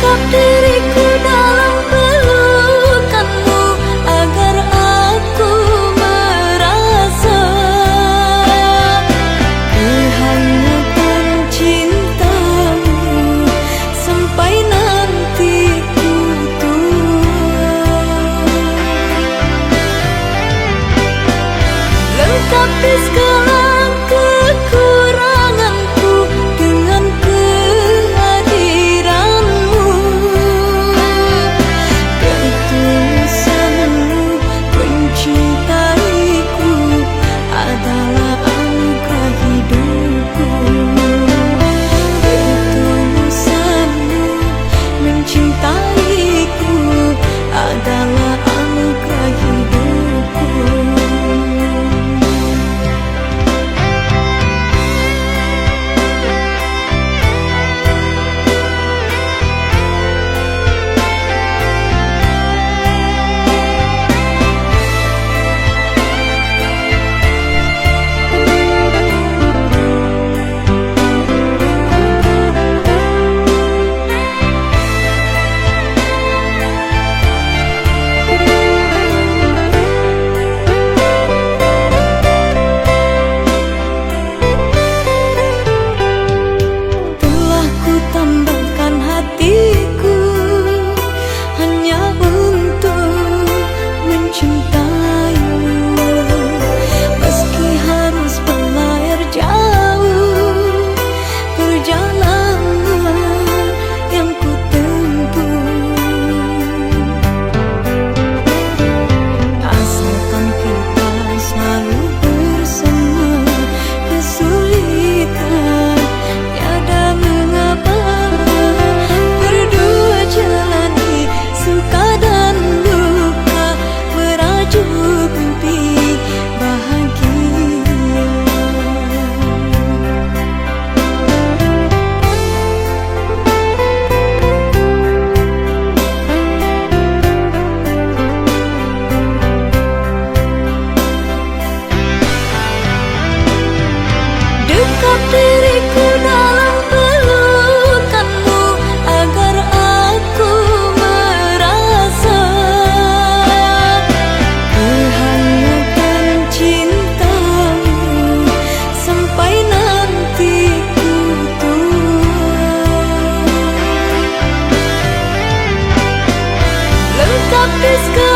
Lengkap diriku dalam pelukanmu agar aku merasa kehangatan cintamu sampai nanti ku tua. Lengkapi segala kekuranganku dengan kehadiranmu. Ketulusanmu mencintaiku adalah anugerah hidupku. Ketulusanmu mencintaiku adalah anugerah hidupku. Tambahkan hatiku hanya untuk mencintaimu, meski harus berlayar jauh perjalanan yang ku tempuh. Asalkan kita selalu bersama, kesulitan tiada mengapa. Berdua jalani suka dan duka, merajuk mimpi bahagia. Dekat diriku dalam pelukanmu agar aku merasa kehangatan cintamu sampai nanti ku tua. Lengkapi segala